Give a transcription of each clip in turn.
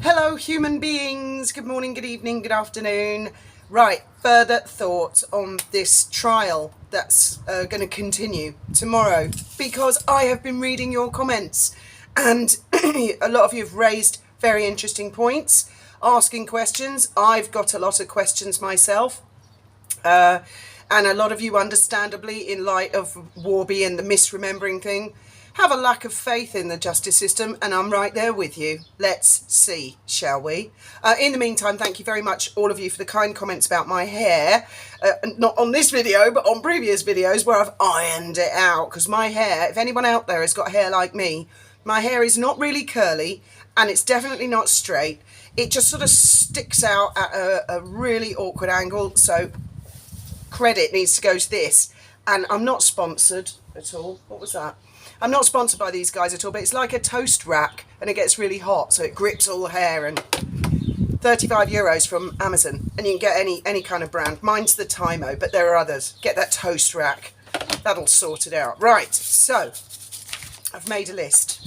Hello human beings, good morning, good evening, good afternoon. Right, further thoughts on this trial that's going to continue tomorrow, because I have been reading your comments and a lot of you have raised very interesting points, asking questions. I've got a lot of questions myself, and a lot of you understandably, in light of Warby and the misremembering thing, have a lack of faith in the justice system, and I'm right there with you. Let's see, shall we? In the meantime, thank you very much, all of you, for the kind comments about my hair. Not on this video, but on previous videos where I've ironed it out, because my hair, if anyone out there has got hair like me, my hair is not really curly, and it's definitely not straight. It just sort of sticks out at a really awkward angle, so credit needs to go to this. And I'm not sponsored at all. What was that? I'm not sponsored by these guys at all, but it's like a toast rack and it gets really hot, so it grips all the hair. And €35 from Amazon, and you can get any kind of brand. Mine's the Tymo, but there are others. Get that toast rack, that'll sort it out. Right, so I've made a list.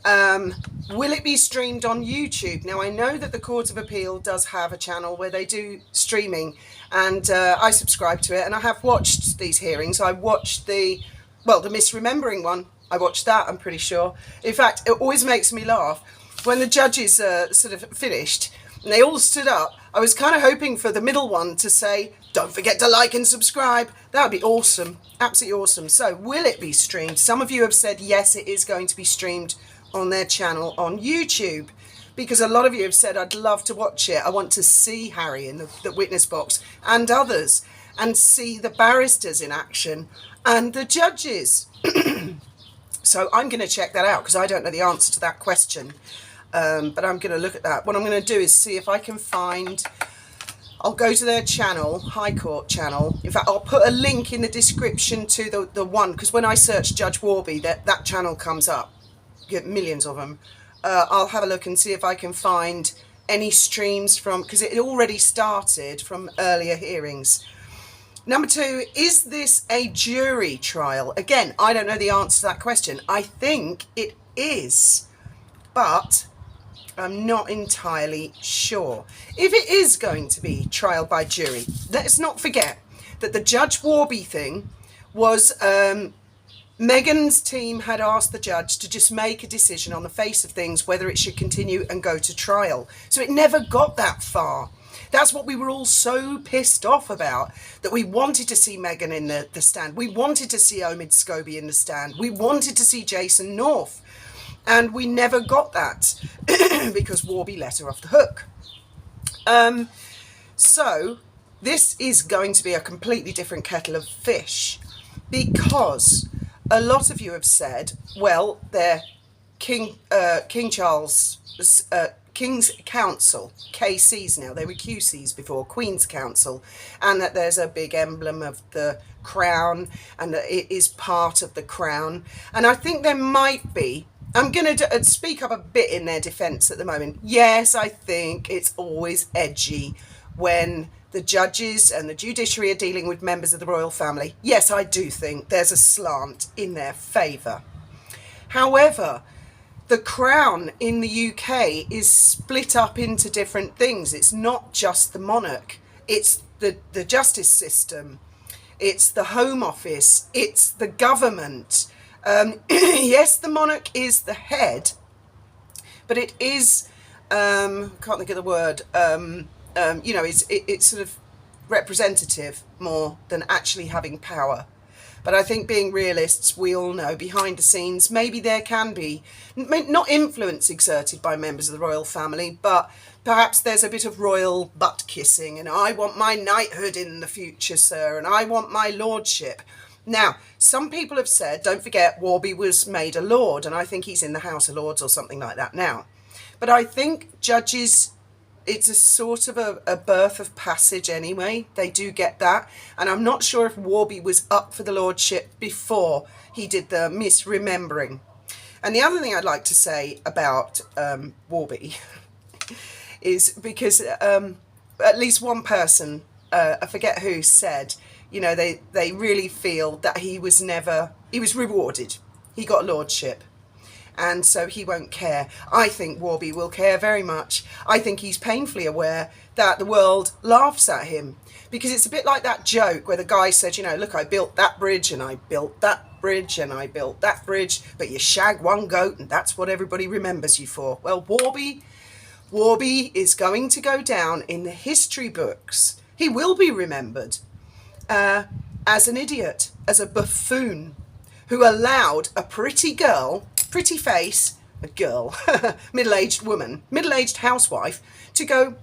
Will it be streamed on YouTube? Now, I know that the Court of Appeal does have a channel where they do streaming, and I subscribe to it, and I have watched these hearings. I watched the misremembering one. I watched that, I'm pretty sure. In fact, it always makes me laugh when the judges sort of finished and they all stood up. I was kind of hoping for the middle one to say, don't forget to like and subscribe. That would be awesome. Absolutely awesome. So will it be streamed? Some of you have said, yes, it is going to be streamed on their channel on YouTube, because a lot of you have said, I'd love to watch it. I want to see Harry in the witness box and others, and see the barristers in action and the judges. So I'm going to check that out, because I don't know the answer to that question, but I'm going to look at that. What I'm going to do is see if I can find, I'll go to their channel, High Court channel. In fact, I'll put a link in the description to the one, because when I search Judge Warby, that channel comes up. You get millions of them. I'll have a look and see if I can find any streams from, because it already started from earlier hearings. Number two, is this a jury trial? Again, I don't know the answer to that question. I think it is, but I'm not entirely sure. If it is going to be trial by jury, let's not forget that the Judge Warby thing was, Meghan's team had asked the judge to just make a decision on the face of things whether it should continue and go to trial. So it never got that far. That's what we were all so pissed off about, that we wanted to see Meghan in the stand. We wanted to see Omid Scobie in the stand. We wanted to see Jason North. And we never got that because Warby let her off the hook. So this is going to be a completely different kettle of fish, because a lot of you have said, well, they're King Charles, King's Counsel, KCs now. They were QCs before, Queen's Counsel, and that there's a big emblem of the crown and that it is part of the crown. And I think there might be, I'm going to speak up a bit in their defence at the moment. Yes, I think it's always edgy when the judges and the judiciary are dealing with members of the royal family. Yes, I do think there's a slant in their favour. However, the crown in the UK is split up into different things. It's not just the monarch. It's the justice system. It's the Home Office. It's the government. Yes, the monarch is the head, but it is, can't think of the word, you know, it's sort of representative more than actually having power. But I think, being realists, we all know behind the scenes, maybe there can be, not influence exerted by members of the royal family, but perhaps there's a bit of royal butt kissing, and I want my knighthood in the future, sir, and I want my lordship. Now, some people have said, don't forget, Warby was made a lord, and I think he's in the House of Lords or something like that now. But I think judges, it's a sort of a birth of passage anyway. They do get that. And I'm not sure if Warby was up for the lordship before he did the misremembering. And the other thing I'd like to say about Warby is, because at least one person, I forget who, said, you know, they really feel that he was rewarded. He got a lordship. and so he won't care. I think Warby will care very much. I think he's painfully aware that the world laughs at him, because it's a bit like that joke where the guy said, you know, look, I built that bridge and I built that bridge and I built that bridge, but you shag one goat and that's what everybody remembers you for. Well, Warby is going to go down in the history books. He will be remembered as an idiot, as a buffoon who allowed a pretty girl, pretty face, a girl, middle-aged woman, middle-aged housewife to go,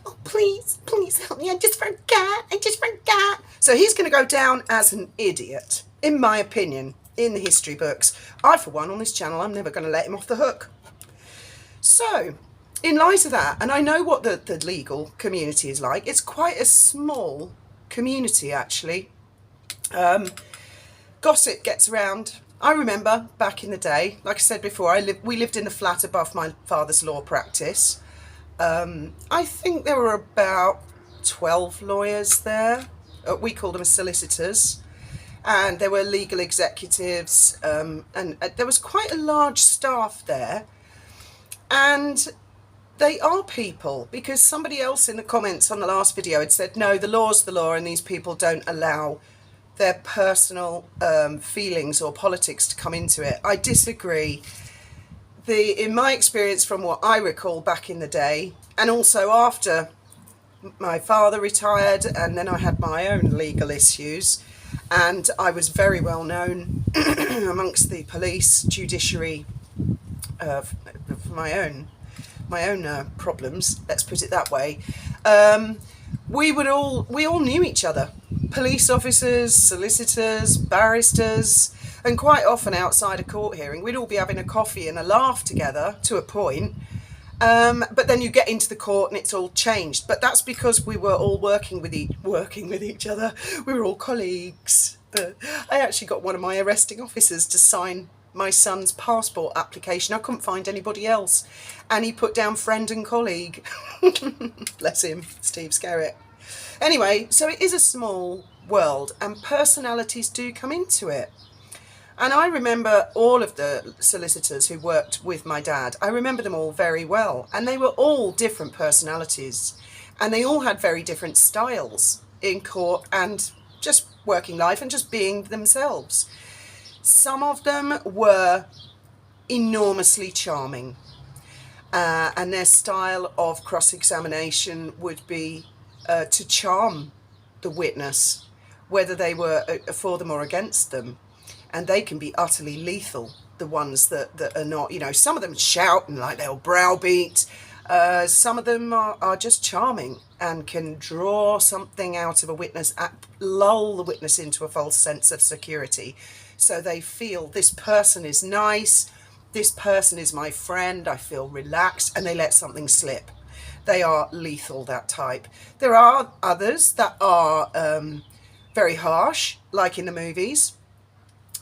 oh, please help me, I just forgot. So he's going to go down as an idiot, in my opinion, in the history books. I, for one, on this channel, I'm never going to let him off the hook. So, in light of that, and I know what the legal community is like, it's quite a small community, actually. Gossip gets around. I remember back in the day, like I said before, we lived in the flat above my father's law practice. I think there were about 12 lawyers there. We called them solicitors. And there were legal executives, and there was quite a large staff there. And they are people, because somebody else in the comments on the last video had said, no, the law's the law and these people don't allow their personal feelings or politics to come into it. I disagree. In my experience, from what I recall back in the day, and also after my father retired, and then I had my own legal issues, and I was very well known amongst the police, judiciary, for my own problems, let's put it that way. We all knew each other. Police officers, solicitors, barristers, and quite often outside a court hearing, we'd all be having a coffee and a laugh together to a point. But then you get into the court and it's all changed. But that's because we were all working with each other. We were all colleagues. I actually got one of my arresting officers to sign my son's passport application. I couldn't find anybody else. And he put down friend and colleague. Bless him, Steve Scarrett. Anyway, so it is a small world and personalities do come into it. And I remember all of the solicitors who worked with my dad. I remember them all very well. And they were all different personalities. And they all had very different styles in court and just working life and just being themselves. Some of them were enormously charming. And their style of cross-examination would be to charm the witness, whether they were for them or against them. And they can be utterly lethal, the ones that are not, you know, some of them shout and like they'll browbeat. Some of them are just charming and can draw something out of a witness, lull the witness into a false sense of security. So they feel this person is nice, this person is my friend, I feel relaxed, and they let something slip. They are lethal, that type. There are others that are very harsh, like in the movies.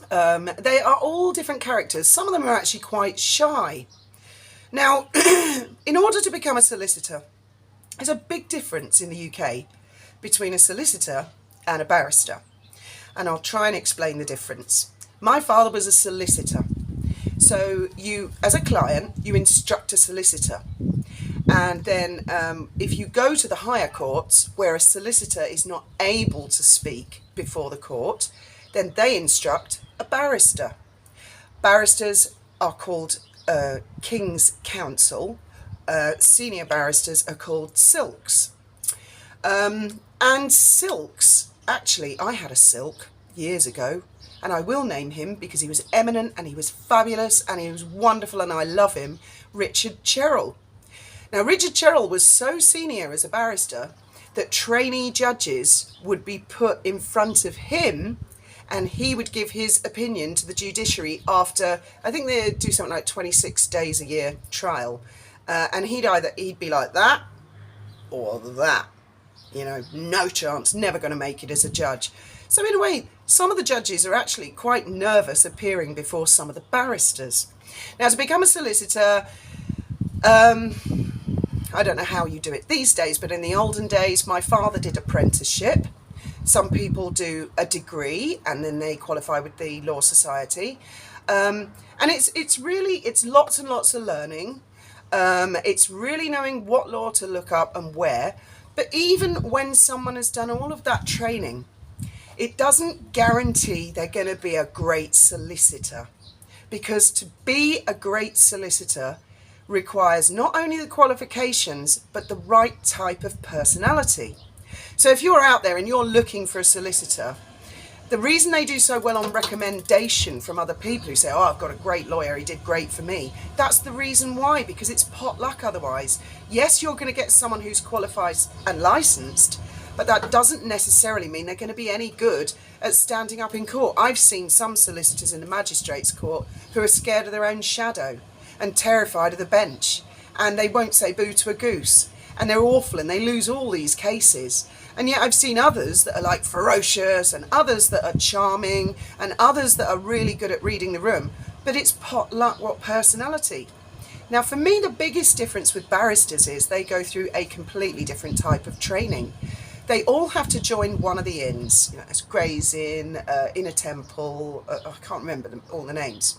They are all different characters. Some of them are actually quite shy. Now, in order to become a solicitor, there's a big difference in the UK between a solicitor and a barrister. And I'll try and explain the difference. My father was a solicitor. So you, as a client, you instruct a solicitor. And then if you go to the higher courts where a solicitor is not able to speak before the court, then they instruct a barrister. Barristers are called King's Counsel. Senior barristers are called silks. And silks, actually, I had a silk years ago, and I will name him because he was eminent and he was fabulous and he was wonderful and I love him, Richard Cherrell. Now, Richard Cherrell was so senior as a barrister that trainee judges would be put in front of him and he would give his opinion to the judiciary after, I think they do something like 26 days a year trial. And he'd be like that or that. You know, no chance, never going to make it as a judge. So in a way, some of the judges are actually quite nervous appearing before some of the barristers. Now, to become a solicitor, I don't know how you do it these days, but in the olden days, my father did apprenticeship. Some people do a degree and then they qualify with the Law Society. And it's lots and lots of learning. It's really knowing what law to look up and where. But even when someone has done all of that training, it doesn't guarantee they're going to be a great solicitor. Because to be a great solicitor requires not only the qualifications, but the right type of personality. So if you're out there and you're looking for a solicitor, the reason they do so well on recommendation from other people who say, oh, I've got a great lawyer, he did great for me. That's the reason why, because it's pot luck otherwise. Yes, you're going to get someone who's qualified and licensed, but that doesn't necessarily mean they're going to be any good at standing up in court. I've seen some solicitors in the magistrates' court who are scared of their own shadow and terrified of the bench, and they won't say boo to a goose, and they're awful and they lose all these cases. And yet I've seen others that are like ferocious, and others that are charming, and others that are really good at reading the room, but it's pot luck what personality. Now for me, the biggest difference with barristers is they go through a completely different type of training. They all have to join one of the inns, you know, it's Gray's Inn, Inner Temple, I can't remember all the names.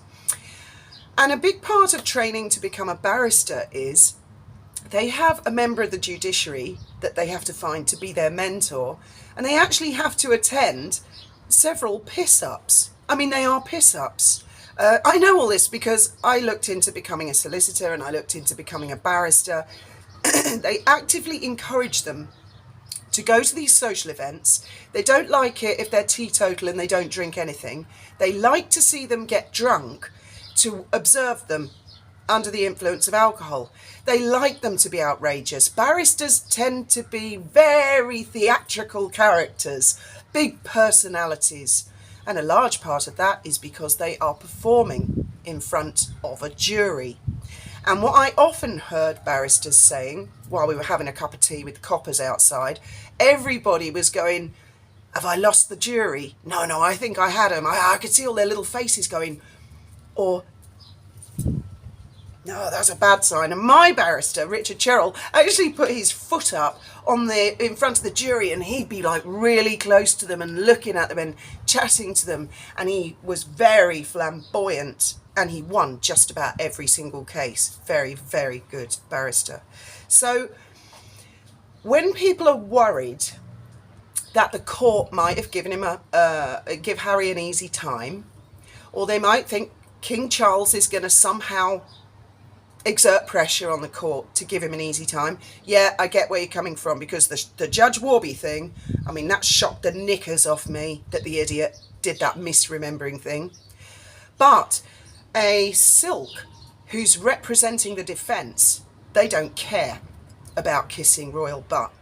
And a big part of training to become a barrister is they have a member of the judiciary that they have to find to be their mentor, and they actually have to attend several piss-ups. I mean, they are piss-ups. I know all this because I looked into becoming a solicitor and I looked into becoming a barrister. They actively encourage them to go to these social events. They don't like it if they're teetotal and they don't drink anything. They like to see them get drunk to observe them under the influence of alcohol. They like them to be outrageous. Barristers tend to be very theatrical characters, big personalities, and a large part of that is because they are performing in front of a jury. And what I often heard barristers saying while we were having a cup of tea with the coppers outside, everybody was going, have I lost the jury? No, I think I had them. I could see all their little faces going, or no, that's a bad sign. And my barrister, Richard Cherrill, actually put his foot up in front of the jury, and he'd be like really close to them and looking at them and chatting to them. And he was very flamboyant, and he won just about every single case. Very, very good barrister. So when people are worried that the court might have given him give Harry an easy time, or they might think King Charles is going to somehow exert pressure on the court to give him an easy time. Yeah, I get where you're coming from, because the Judge Warby thing, I mean, that shocked the knickers off me that the idiot did that misremembering thing. But a Silk who's representing the defence, they don't care about kissing royal butt.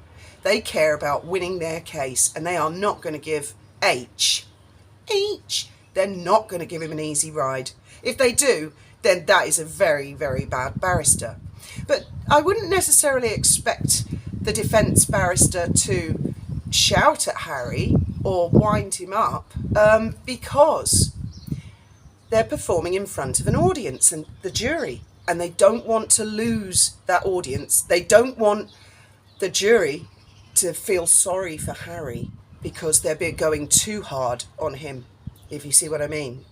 They care about winning their case, and they are not going to give they're not going to give him an easy ride. If they do, then that is a very, very bad barrister. But I wouldn't necessarily expect the defence barrister to shout at Harry or wind him up, because they're performing in front of an audience and the jury, and they don't want to lose that audience. They don't want the jury to feel sorry for Harry because they're going too hard on him, if you see what I mean.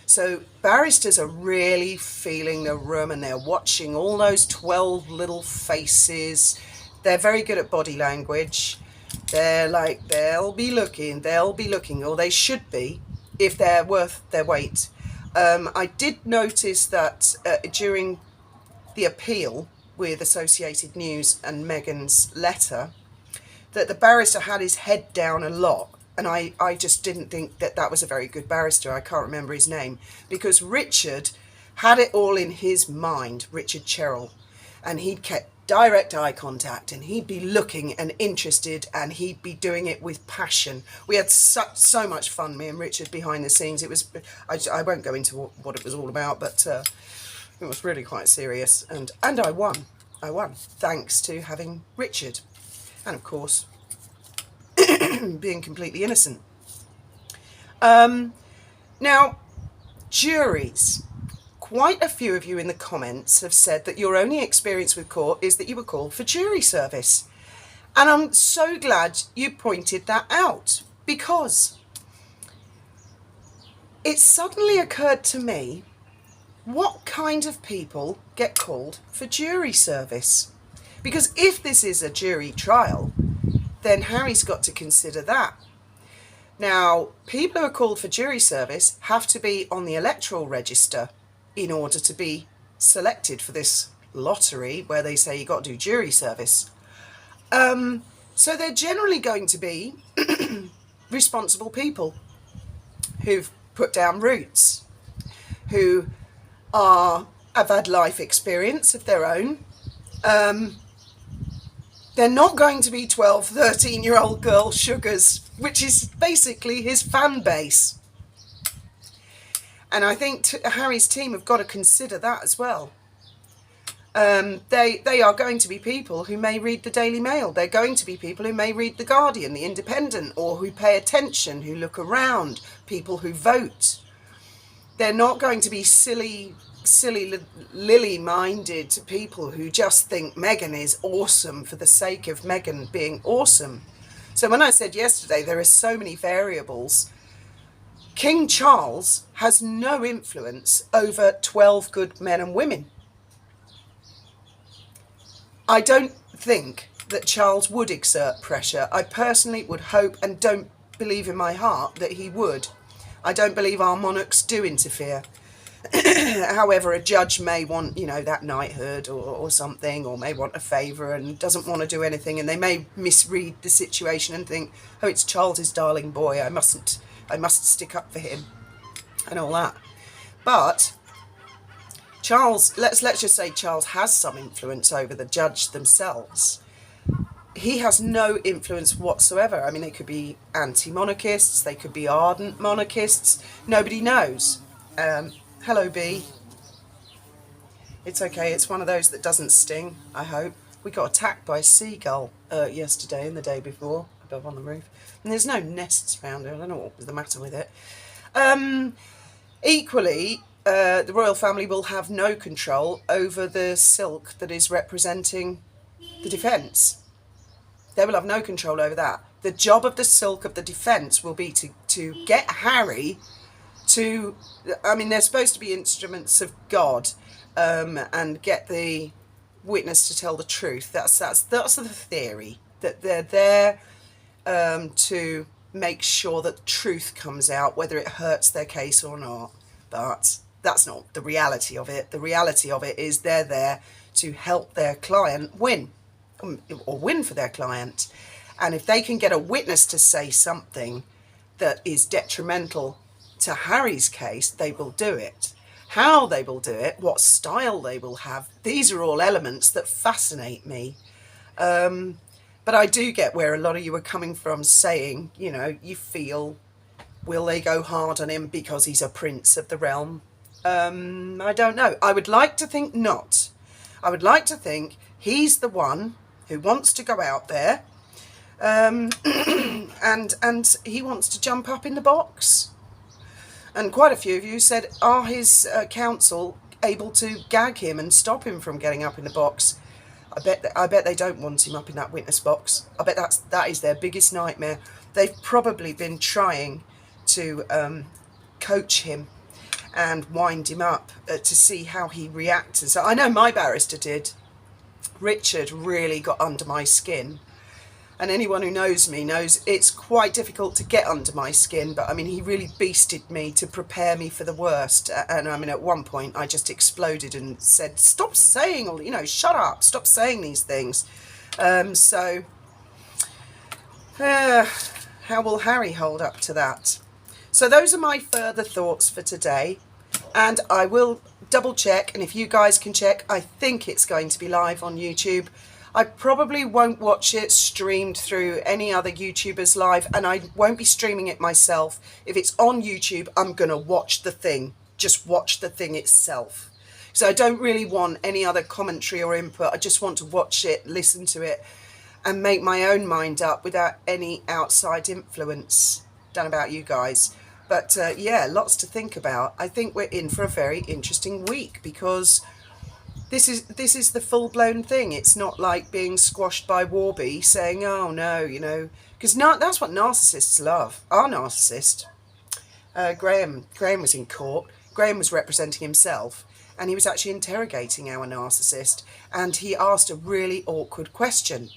So barristers are really feeling the room, and they're watching all those 12 little faces. They're very good at body language. They're like, they'll be looking, or they should be, if they're worth their weight. I did notice that during the appeal with Associated News and Meghan's letter, that the barrister had his head down a lot. And I just didn't think that was a very good barrister. I can't remember his name, because Richard had it all in his mind, Richard Cherrill, and he'd kept direct eye contact, and he'd be looking and interested, and he'd be doing it with passion. We had so much fun, me and Richard, behind the scenes. It was, I won't go into what it was all about, but it was really quite serious, and I won, thanks to having Richard, and of course being completely innocent. Now, juries. Quite a few of you in the comments have said that your only experience with court is that you were called for jury service. And I'm so glad you pointed that out, because it suddenly occurred to me what kind of people get called for jury service? Because if this is a jury trial, then Harry's got to consider that. Now, people who are called for jury service have to be on the electoral register in order to be selected for this lottery where they say you've got to do jury service. So they're generally going to be responsible people who've put down roots, who have had life experience of their own. They're not going to be 12, 13-year-old girl sugars, which is basically his fan base. And I think Harry's team have got to consider that as well. They are going to be people who may read the Daily Mail. They're going to be people who may read The Guardian, The Independent, or who pay attention, who look around, people who vote. They're not going to be silly lily-minded people who just think Meghan is awesome for the sake of Meghan being awesome. So when I said yesterday there are so many variables, King Charles has no influence over 12 good men and women. I don't think that Charles would exert pressure. I personally would hope and don't believe in my heart that he would. I don't believe our monarchs do interfere. However, a judge may want, that knighthood or something, or may want a favour and doesn't want to do anything, and they may misread the situation and think, oh, it's Charles's darling boy, I must stick up for him and all that. But Charles, let's just say Charles has some influence over the judge themselves. He has no influence whatsoever. I mean, they could be anti-monarchists, they could be ardent monarchists, nobody knows. Hello, Bee. It's okay, it's one of those that doesn't sting, I hope. We got attacked by a seagull yesterday and the day before, above on the roof. And there's no nests around it, I don't know what was the matter with it. Equally, the royal family will have no control over the silk that is representing the defence. They will have no control over that. The job of the silk of the defence will be to get Harry to, I mean, they're supposed to be instruments of God, and get the witness to tell the truth. That's the theory, that they're there to make sure that the truth comes out, whether it hurts their case or not. But that's not the reality of it. The reality of it is they're there to help their client win, or win for their client. And if they can get a witness to say something that is detrimental to Harry's case, they will do it. How they will do it, what style they will have, these are all elements that fascinate me. But I do get where a lot of you are coming from, saying, you feel, will they go hard on him because he's a prince of the realm? I don't know. I would like to think not. I would like to think he's the one who wants to go out there, and he wants to jump up in the box. And quite a few of you said, are his counsel able to gag him and stop him from getting up in the box? I bet they don't want him up in that witness box. I bet that is their biggest nightmare. They've probably been trying to coach him and wind him up to see how he reacts. And so I know my barrister did. Richard really got under my skin. And anyone who knows me knows it's quite difficult to get under my skin, but I mean, he really beasted me to prepare me for the worst. And I mean, at one point I just exploded and said, stop saying all, shut up, stop saying these things. How will Harry hold up to that? So those are my further thoughts for today. And I will double check, and if you guys can check, I think it's going to be live on YouTube. I probably won't watch it streamed through any other YouTubers live, and I won't be streaming it myself. If it's on YouTube, I'm going to watch the thing, just watch the thing itself. So I don't really want any other commentary or input. I just want to watch it, listen to it, and make my own mind up without any outside influence. Don't know about you guys. But yeah, lots to think about. I think we're in for a very interesting week, because this is the full-blown thing. It's not like being squashed by Warby saying, oh no, because that's what narcissists love. Our narcissist, Graham was in court. Graham was representing himself, and he was actually interrogating our narcissist, and he asked a really awkward question.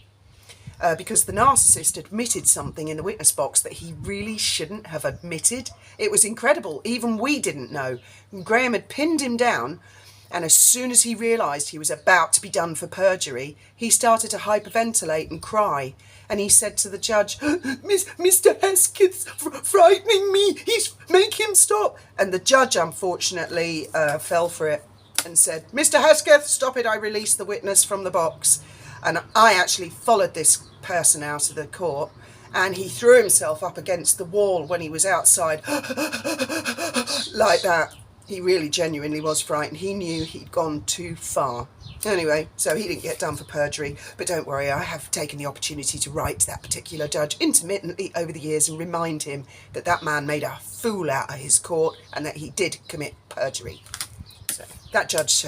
Because the narcissist admitted something in the witness box that he really shouldn't have admitted. It was incredible. Even we didn't know. Graham had pinned him down, and as soon as he realised he was about to be done for perjury, he started to hyperventilate and cry. And he said to the judge, Mr. Hesketh's frightening me. Make him stop. And the judge, unfortunately, fell for it and said, Mr. Hesketh, stop it. I released the witness from the box. And I actually followed this person out of the court, and he threw himself up against the wall when he was outside, like that. He really genuinely was frightened. He knew he'd gone too far. Anyway, so he didn't get done for perjury, but don't worry, I have taken the opportunity to write to that particular judge intermittently over the years and remind him that that man made a fool out of his court and that he did commit perjury. So that judge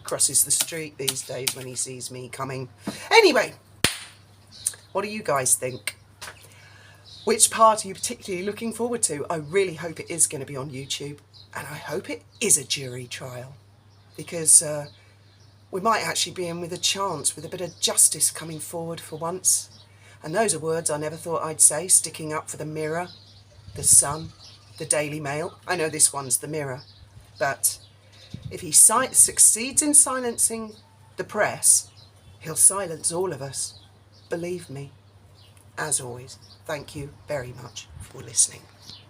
crosses the street these days when he sees me coming. Anyway, what do you guys think? Which part are you particularly looking forward to? I really hope it is going to be on YouTube, and I hope it is a jury trial, because we might actually be in with a chance, with a bit of justice coming forward for once. And those are words I never thought I'd say, sticking up for the Mirror, the Sun, the Daily Mail. I know this one's the Mirror, but if he succeeds in silencing the press, he'll silence all of us. Believe me. As always, thank you very much for listening.